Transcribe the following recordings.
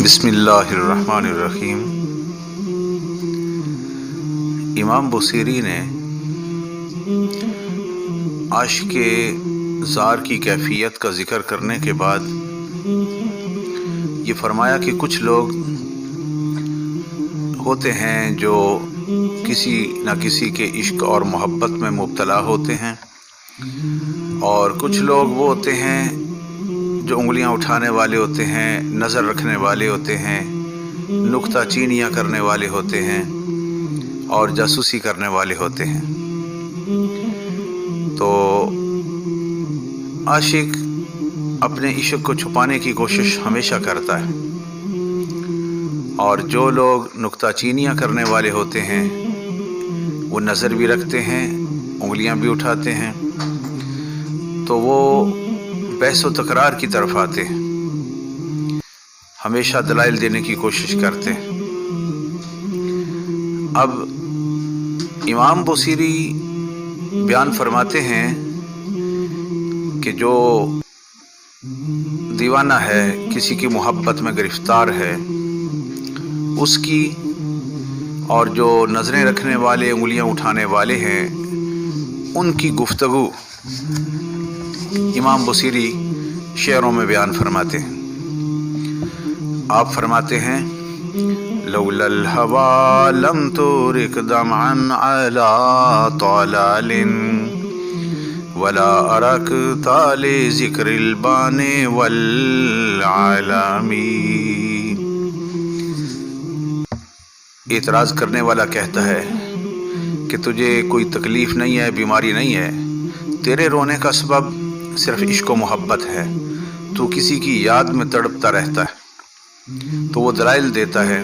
بسم اللہ الرحمن الرحیم۔ امام بصیری نے عاشق زار کی کیفیت کا ذکر کرنے کے بعد یہ فرمایا کہ کچھ لوگ ہوتے ہیں جو کسی نہ کسی کے عشق اور محبت میں مبتلا ہوتے ہیں، اور کچھ لوگ وہ ہوتے ہیں جو انگلیاں اٹھانے والے ہوتے ہیں، نظر رکھنے والے ہوتے ہیں، نکتہ چینیاں کرنے والے ہوتے ہیں اور جاسوسی کرنے والے ہوتے ہیں۔ تو عاشق اپنے عشق کو چھپانے کی کوشش ہمیشہ کرتا ہے، اور جو لوگ نکتہ چینیاں کرنے والے ہوتے ہیں وہ نظر بھی رکھتے ہیں، انگلیاں بھی اٹھاتے ہیں، تو وہ بحث و تکرار کی طرف آتے ہیں، ہمیشہ دلائل دینے کی کوشش کرتے ہیں۔ اب امام بصیری بیان فرماتے ہیں کہ جو دیوانہ ہے، کسی کی محبت میں گرفتار ہے، اس کی اور جو نظریں رکھنے والے، انگلیاں اٹھانے والے ہیں، ان کی گفتگو امام بصیری شعروں میں بیان فرماتے ہیں۔ آپ فرماتے ہیں لولا الہوى لم تورک دمعا علی طلال ولا ارکت لذکر البان والعالم۔ اعتراض کرنے والا کہتا ہے کہ تجھے کوئی تکلیف نہیں ہے، بیماری نہیں ہے، تیرے رونے کا سبب صرف عشق و محبت ہے، تو کسی کی یاد میں تڑپتا رہتا ہے۔ تو وہ دلائل دیتا ہے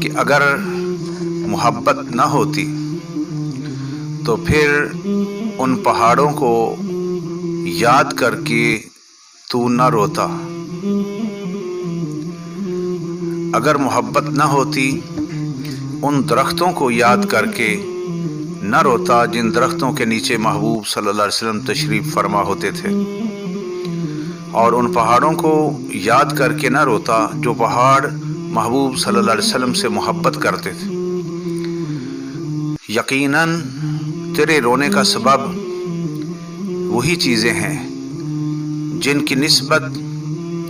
کہ اگر محبت نہ ہوتی تو پھر ان پہاڑوں کو یاد کر کے تو نہ روتا، اگر محبت نہ ہوتی ان درختوں کو یاد کر کے نہ روتا جن درختوں کے نیچے محبوب صلی اللہ علیہ وسلم تشریف فرما ہوتے تھے، اور ان پہاڑوں کو یاد کر کے نہ روتا جو پہاڑ محبوب صلی اللہ علیہ وسلم سے محبت کرتے تھے۔ یقیناً تیرے رونے کا سبب وہی چیزیں ہیں جن کی نسبت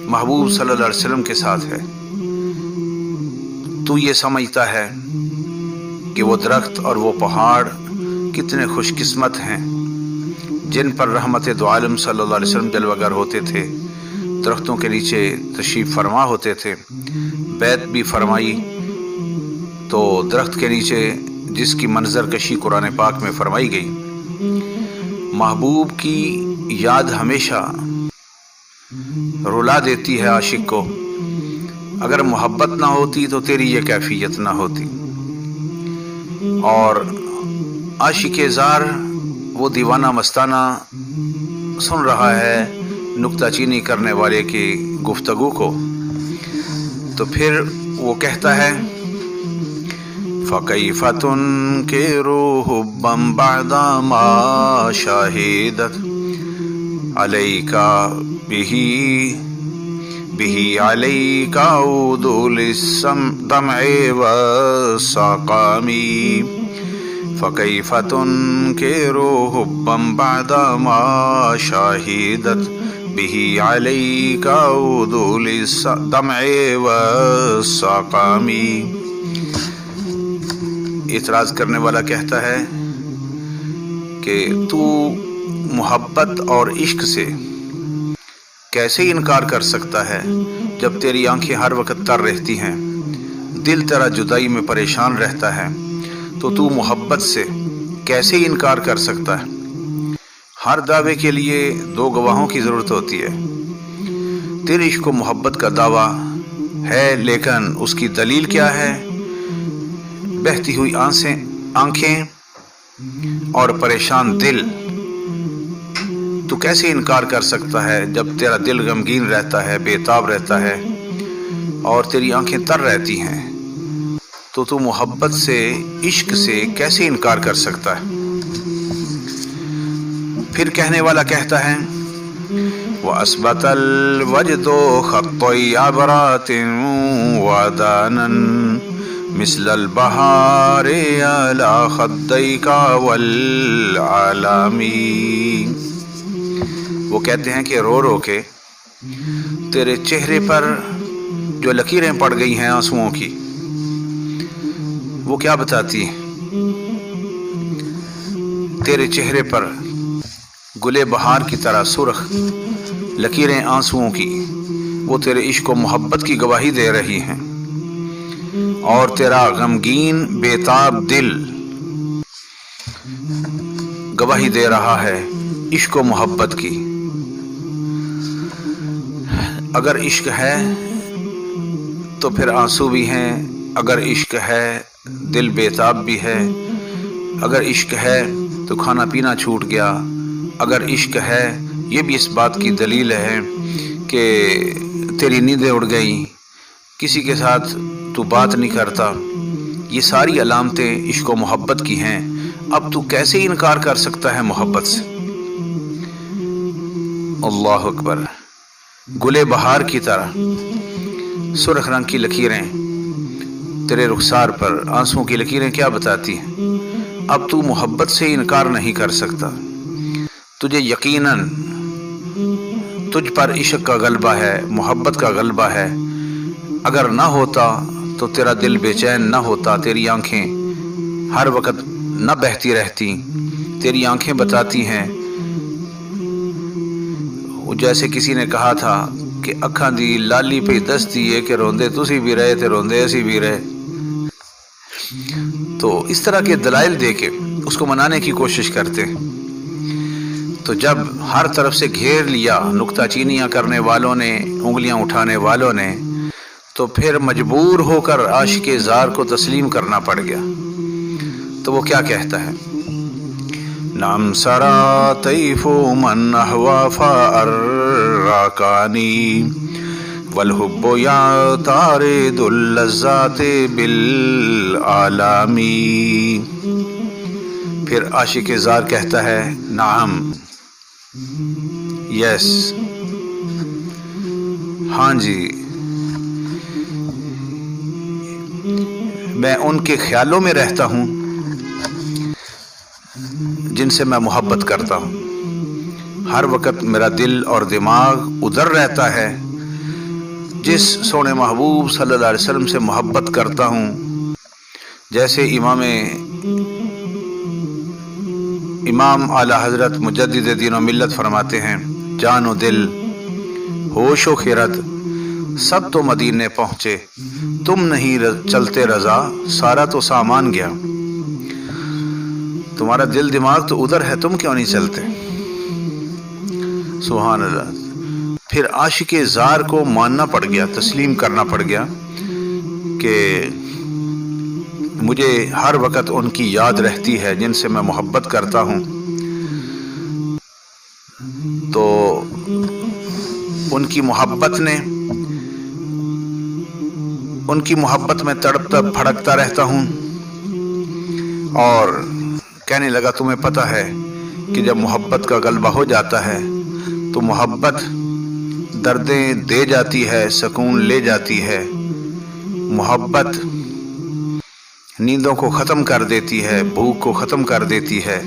محبوب صلی اللہ علیہ وسلم کے ساتھ ہے۔ تو یہ سمجھتا ہے کہ وہ درخت اور وہ پہاڑ کتنے خوش قسمت ہیں جن پر رحمت دو عالم صلی اللہ علیہ وسلم جلوہ گر ہوتے تھے، درختوں کے نیچے تشریف فرما ہوتے تھے، بیعت بھی فرمائی۔ تو درخت کے نیچے جس کی منظر کشی قرآن پاک میں فرمائی گئی، محبوب کی یاد ہمیشہ رلا دیتی ہے عاشق کو۔ اگر محبت نہ ہوتی تو تیری یہ کیفیت نہ ہوتی۔ اور عاشق زار وہ دیوانہ مستانہ سن رہا ہے نکتہ چینی کرنے والے کی گفتگو کو، تو پھر وہ کہتا ہے فَكَيْفَ تُنْكِرُ حُبًّا بَعْدَمَا شَهِدَتْ عَلَيْكَ بِهِ عَلَيْكَ عُدُولِ الدَّمْعِ وَالسَّقَامِ۔ فَكَيْفَ تُنْكِرُ حُبًّا بَعْدَمَا شَهِدَتْ بِهِ عَلَيْكَ عُدُولِ الدَّمْعِ وَالسَّقَامِ۔ اعتراض کرنے والا کہتا ہے کہ تو محبت اور عشق سے کیسے انکار کر سکتا ہے جب تیری آنکھیں ہر وقت تر رہتی ہیں، دل تیرا جدائی میں پریشان رہتا ہے، تو محبت سے کیسے انکار کر سکتا ہے؟ ہر دعوے کے لیے دو گواہوں کی ضرورت ہوتی ہے۔ تیرے عشق و محبت کا دعویٰ ہے، لیکن اس کی دلیل کیا ہے؟ بہتی ہوئی آنکھیں اور پریشان دل۔ تو کیسے انکار کر سکتا ہے جب تیرا دل غمگین رہتا ہے، بے تاب رہتا ہے اور تیری آنکھیں تر رہتی ہیں؟ تو محبت سے، عشق سے کیسے انکار کر سکتا ہے؟ پھر کہنے والا کہتا ہے وأثبت الوجد خطي عبرات ودانا مثل البہار على خديك والعالم. وہ کہتے ہیں کہ رو رو کے تیرے چہرے پر جو لکیریں پڑ گئی ہیں آنسوؤں کی، وہ کیا بتاتی ہیں؟ تیرے چہرے پر گلے بہار کی طرح سرخ لکیریں آنسوؤں کی، وہ تیرے عشق و محبت کی گواہی دے رہی ہیں، اور تیرا غمگین بےتاب دل گواہی دے رہا ہے عشق و محبت کی. اگر عشق ہے تو پھر آنسو بھی ہیں، اگر عشق ہے دل بےتاب بھی ہے، اگر عشق ہے تو کھانا پینا چھوٹ گیا، اگر عشق ہے یہ بھی اس بات کی دلیل ہے کہ تیری نیندیں اڑ گئیں، کسی کے ساتھ تو بات نہیں کرتا. یہ ساری علامتیں عشق و محبت کی ہیں. اب تو کیسے انکار کر سکتا ہے محبت سے؟ اللہ اکبر. گلے بہار کی طرح سرخ رنگ کی لکیریں تیرے رخسار پر، آنسوؤں کی لکیریں کیا بتاتی ہیں؟ اب تو محبت سے انکار نہیں کر سکتا. تجھے یقیناً تجھ پر عشق کا غلبہ ہے، محبت کا غلبہ ہے. اگر نہ ہوتا تو تیرا دل بے چین نہ ہوتا، تیری آنکھیں ہر وقت نہ بہتی رہتی. تیری آنکھیں بتاتی ہیں، جیسے کسی نے کہا تھا کہ اکھاں دی لالی پہ دستی ہے کہ روندے تسی بھی رہے تے روندے اسی بھی رہے. تو اس طرح کے دلائل دے کے اس کو منانے کی کوشش کرتے ہیں. تو جب ہر طرف سے گھیر لیا نکتہ چینیاں کرنے والوں نے، انگلیاں اٹھانے والوں نے، تو پھر مجبور ہو کر عاشق زار کو تسلیم کرنا پڑ گیا. تو وہ کیا کہتا ہے؟ نام سرا طیف من احوا فارکانی والحب یعتارض اللذات بالعالم. پھر عاشق زار کہتا ہے نعم، یس، ہاں جی، میں ان کے خیالوں میں رہتا ہوں جن سے میں محبت کرتا ہوں. ہر وقت میرا دل اور دماغ ادھر رہتا ہے جس سونے محبوب صلی اللہ علیہ وسلم سے محبت کرتا ہوں. جیسے امام اعلی حضرت مجدد دین و ملت فرماتے ہیں، جان و دل ہوش و خیرت سب تو مدینے پہنچے، تم نہیں چلتے رضا سارا تو سامان گیا. تمہارا دل دماغ تو ادھر ہے، تم کیوں نہیں چلتے؟ سبحان اللہ. پھر عاشق زار کو ماننا پڑ گیا، تسلیم کرنا پڑ گیا کہ مجھے ہر وقت ان کی یاد رہتی ہے جن سے میں محبت کرتا ہوں. تو ان کی محبت میں تڑپتا پھڑکتا رہتا ہوں. اور کہنے لگا تمہیں پتہ ہے کہ جب محبت کا غلبہ ہو جاتا ہے تو محبت دردیں دے جاتی ہے، سکون لے جاتی ہے. محبت نیندوں کو ختم کر دیتی ہے، بھوک کو ختم کر دیتی ہے.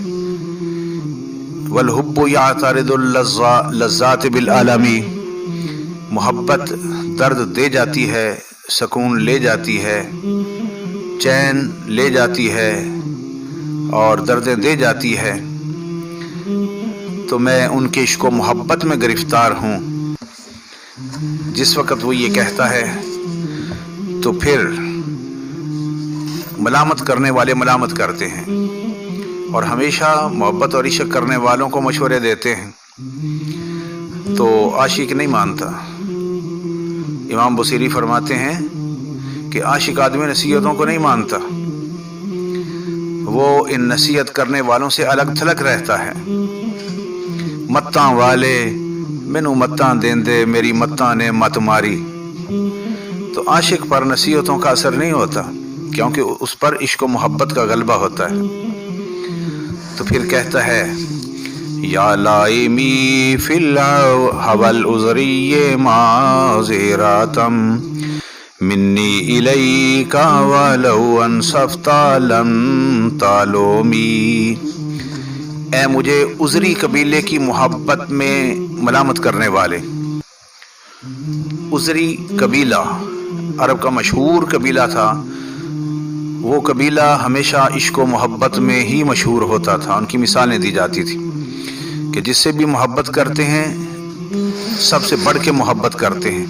والحب یعتارض اللذات بالعالم. محبت درد دے جاتی ہے، سکون لے جاتی ہے، چین لے جاتی ہے اور دردیں دے جاتی ہے. تو میں ان کے عشق و محبت میں گرفتار ہوں. جس وقت وہ یہ کہتا ہے تو پھر ملامت کرنے والے ملامت کرتے ہیں اور ہمیشہ محبت اور عشق کرنے والوں کو مشورے دیتے ہیں. تو عاشق نہیں مانتا. امام بصیری فرماتے ہیں کہ عاشق آدمی نصیحتوں کو نہیں مانتا، وہ ان نصیحت کرنے والوں سے الگ تھلگ رہتا ہے. متاں والے مینوں متاں دیندے، میری متاں نے مت ماری. تو عاشق پر نصیحتوں کا اثر نہیں ہوتا کیونکہ اس پر عشق و محبت کا غلبہ ہوتا ہے. تو پھر کہتا ہے یا لائمی فی الحول عذری معذراتم منی الیک ولو انصفت لم تلومی، اے مجھے عذری قبیلے کی محبت میں ملامت کرنے والے۔ عذری قبیلہ عرب کا مشہور قبیلہ تھا، وہ قبیلہ ہمیشہ عشق و محبت میں ہی مشہور ہوتا تھا۔ ان کی مثالیں دی جاتی تھی کہ جس سے بھی محبت کرتے ہیں سب سے بڑھ کے محبت کرتے ہیں،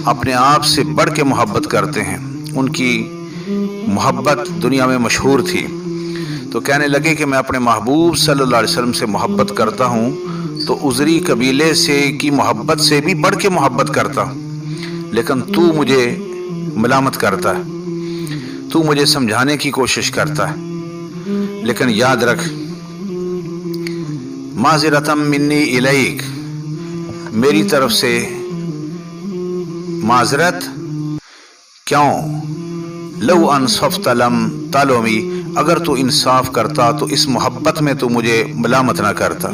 اپنے آپ سے بڑھ کے محبت کرتے ہیں۔ ان کی محبت دنیا میں مشہور تھی، تو کہنے لگے کہ میں اپنے محبوب صلی اللہ علیہ وسلم سے محبت کرتا ہوں تو عذری قبیلے سے کی محبت سے بھی بڑھ کے محبت کرتا ہوں، لیکن تو مجھے ملامت کرتا ہے، تو مجھے سمجھانے کی کوشش کرتا ہے، لیکن یاد رکھ معذرتم منی الیک، میری طرف سے معذرت، کیوں؟ لو انصفت لم تلومی، اگر تو انصاف کرتا تو اس محبت میں تو مجھے ملامت نہ کرتا،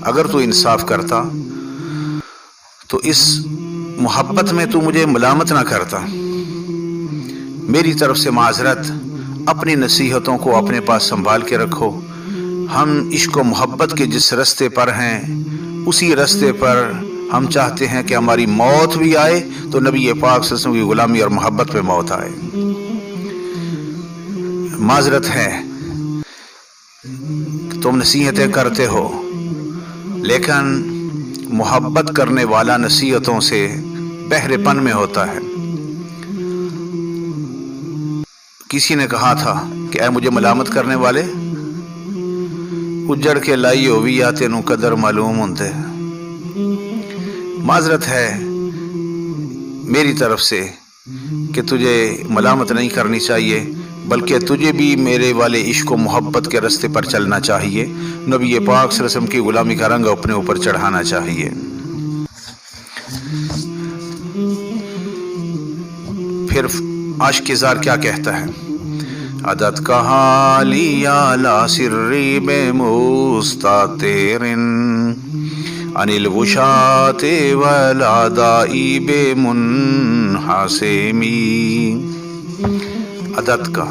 اگر تو انصاف کرتا تو اس محبت میں تو مجھے ملامت نہ کرتا۔ میری طرف سے معذرت، اپنی نصیحتوں کو اپنے پاس سنبھال کے رکھو۔ ہم عشق و محبت کے جس رستے پر ہیں اسی رستے پر ہم چاہتے ہیں کہ ہماری موت بھی آئے تو نبی پاک صلی اللہ علیہ وسلم کی غلامی اور محبت پہ موت آئے۔ معذرت ہے تم نصیحتیں کرتے ہو، لیکن محبت کرنے والا نصیحتوں سے بہرے پن میں ہوتا ہے۔ کسی نے کہا تھا کہ اے مجھے ملامت کرنے والے، اجڑ کے لائی ہوئی یا تینوں قدر معلوم ہوندے۔ معذرت ہے میری طرف سے کہ تجھے ملامت نہیں کرنی چاہیے، بلکہ تجھے بھی میرے والے عشق و محبت کے رستے پر چلنا چاہیے، نبی پاک صلی اللہ علیہ وسلم کی غلامی کا رنگ اپنے اوپر چڑھانا چاہیے۔ پھر عاشق زار کیا کہتا ہے؟ عدد کا حالی لا سری بے مستاترن عن الوشات والعدائی بے منحسمی، عدد کا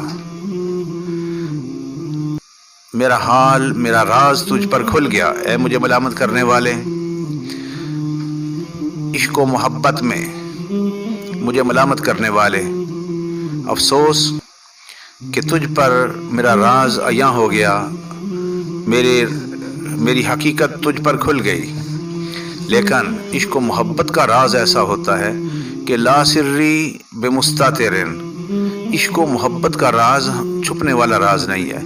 میرا حال، میرا راز تجھ پر کھل گیا، اے مجھے ملامت کرنے والے، عشق و محبت میں مجھے ملامت کرنے والے، افسوس کہ تجھ پر میرا راز عیاں ہو گیا، میری حقیقت تجھ پر کھل گئی، لیکن عشق و محبت کا راز ایسا ہوتا ہے کہ لا سری بے مستاترن، عشق و محبت کا راز چھپنے والا راز نہیں ہے،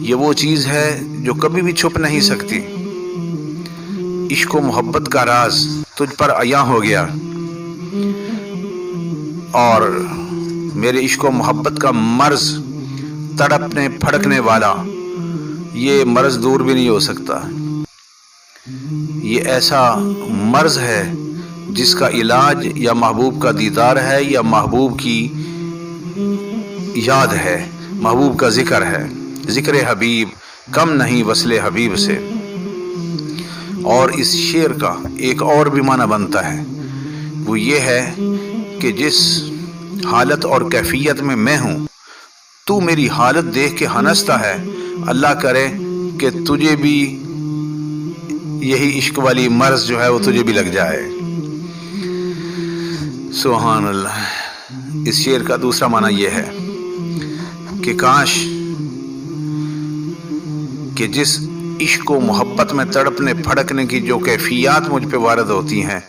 یہ وہ چیز ہے جو کبھی بھی چھپ نہیں سکتی۔ عشق و محبت کا راز تجھ پر عیاں ہو گیا، اور میرے عشق و محبت کا مرض تڑپنے پھڑکنے والا، یہ مرض دور بھی نہیں ہو سکتا۔ یہ ایسا مرض ہے جس کا علاج یا محبوب کا دیدار ہے یا محبوب کی یاد ہے، محبوب کا ذکر ہے۔ ذکر حبیب کم نہیں وصل حبیب سے۔ اور اس شعر کا ایک اور بھی معنی بنتا ہے، وہ یہ ہے کہ جس حالت اور کیفیت میں میں ہوں تو میری حالت دیکھ کے ہنستا ہے، اللہ کرے کہ تجھے بھی یہی عشق والی مرض جو ہے وہ تجھے بھی لگ جائے۔ سبحان اللہ۔ اس شعر کا دوسرا معنی یہ ہے کہ کاش کہ جس عشق و محبت میں تڑپنے پھڑکنے کی جو کیفیات مجھ پہ وارد ہوتی ہیں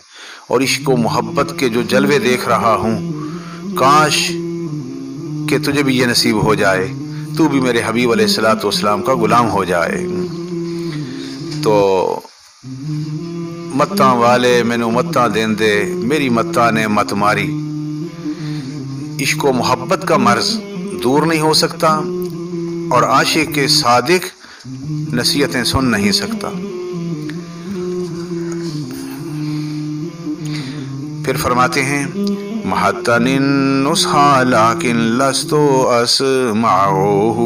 اور عشق و محبت کے جو جلوے دیکھ رہا ہوں، کاش کہ تجھے بھی یہ نصیب ہو جائے، تو بھی میرے حبیب علیہ الصلوۃ والسلام کا غلام ہو جائے۔ تو متاں والے مینوں متاں دین دے، میری متاں نے مت ماری۔ عشق و محبت کا مرض دور نہیں ہو سکتا اور عاشق کے صادق نصیحتیں سن نہیں سکتا۔ پھر فرماتے ہیں محتن النصح لیکن لست اسمعه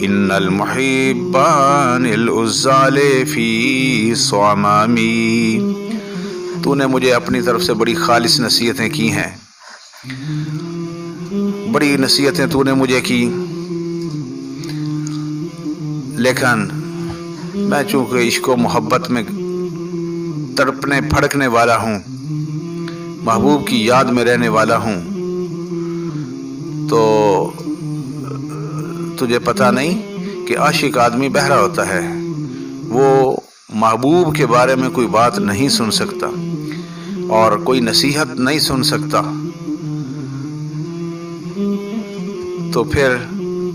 ان المحبان العزال فی صمامی، تو نے مجھے اپنی طرف سے بڑی خالص نصیحتیں کی ہیں، بڑی نصیحتیں تو نے مجھے کی، لیکن میں چونکہ عشق و محبت میں تڑپنے پھڑکنے والا ہوں، محبوب کی یاد میں رہنے والا ہوں، تو تجھے پتہ نہیں کہ عاشق آدمی بہرا ہوتا ہے، وہ محبوب کے بارے میں کوئی بات نہیں سن سکتا اور کوئی نصیحت نہیں سن سکتا، تو پھر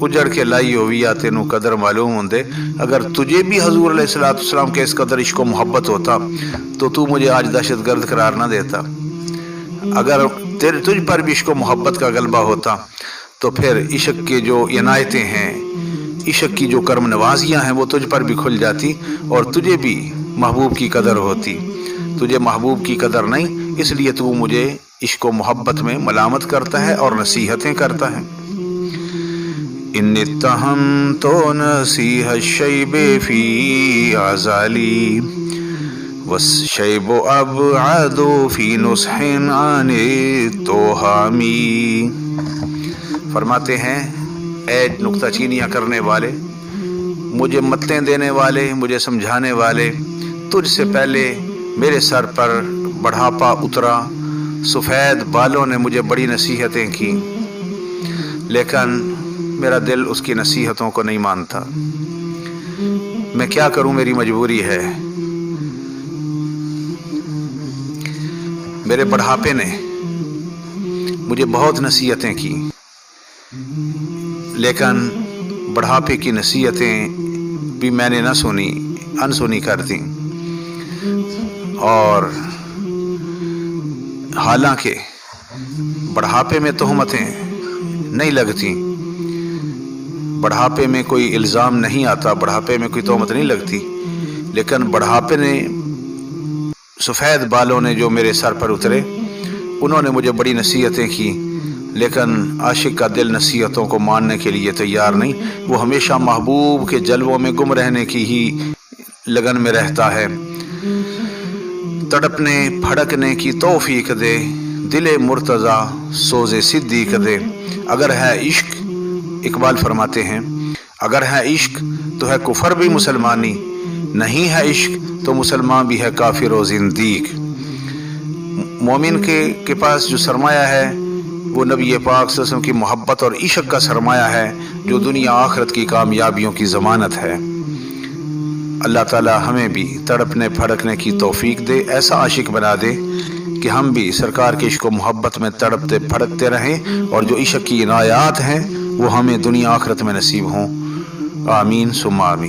اجڑ کے لائی ہوئی یا تینوں قدر معلوم ہوندے۔ اگر تجھے بھی حضور علیہ السلام کے اس قدر عشق و محبت ہوتا تو تو مجھے آج دہشت گرد قرار نہ دیتا، اگر تجھ پر بھی عشق و محبت کا غلبہ ہوتا تو پھر عشق کے جو عنایتیں ہیں، عشق کی جو کرم نوازیاں ہیں، وہ تجھ پر بھی کھل جاتی اور تجھے بھی محبوب کی قدر ہوتی۔ تجھے محبوب کی قدر نہیں، اس لیے تو مجھے عشق و محبت میں ملامت کرتا ہے اور نصیحتیں کرتا ہے۔ ان اتہمت نصیح الشیب فی عزالی والشیب ابعد فی نصح عن التہامی، فرماتے ہیں اے نکتہ چینیاں کرنے والے، مجھے متیں دینے والے، مجھے سمجھانے والے، تجھ سے پہلے میرے سر پر بڑھاپا اترا، سفید بالوں نے مجھے بڑی نصیحتیں کی، لیکن میرا دل اس کی نصیحتوں کو نہیں مانتا۔ میں کیا کروں، میری مجبوری ہے۔ میرے بڑھاپے نے مجھے بہت نصیحتیں کی، لیکن بڑھاپے کی نصیحتیں بھی میں نے نہ سنی، انسنی کر دیں، اور حالانکہ بڑھاپے میں تہمتیں نہیں لگتی، بڑھاپے میں کوئی الزام نہیں آتا، بڑھاپے میں کوئی تہمت نہیں لگتی، لیکن بڑھاپے نے، سفید بالوں نے جو میرے سر پر اترے، انہوں نے مجھے بڑی نصیحتیں کی، لیکن عاشق کا دل نصیحتوں کو ماننے کے لیے تیار نہیں، وہ ہمیشہ محبوب کے جلووں میں گم رہنے کی ہی لگن میں رہتا ہے۔ تڑپنے پھڑکنے کی توفیق دے، دل مرتضیٰ سوز صدیق دے۔ اگر ہے عشق، اقبال فرماتے ہیں، اگر ہے عشق تو ہے کفر بھی مسلمانی، نہیں ہے عشق تو مسلمان بھی ہے کافر و زندیق۔ مومن کے پاس جو سرمایہ ہے وہ نبی پاک صلی اللہ علیہ وسلم کی محبت اور عشق کا سرمایہ ہے، جو دنیا آخرت کی کامیابیوں کی ضمانت ہے۔ اللہ تعالی ہمیں بھی تڑپنے پھڑکنے کی توفیق دے، ایسا عاشق بنا دے کہ ہم بھی سرکار کے عشق و محبت میں تڑپتے پھڑکتے رہیں، اور جو عشق کی عنایات ہیں وہ ہمیں دنیا آخرت میں نصیب ہوں۔ آمین ثم آمین۔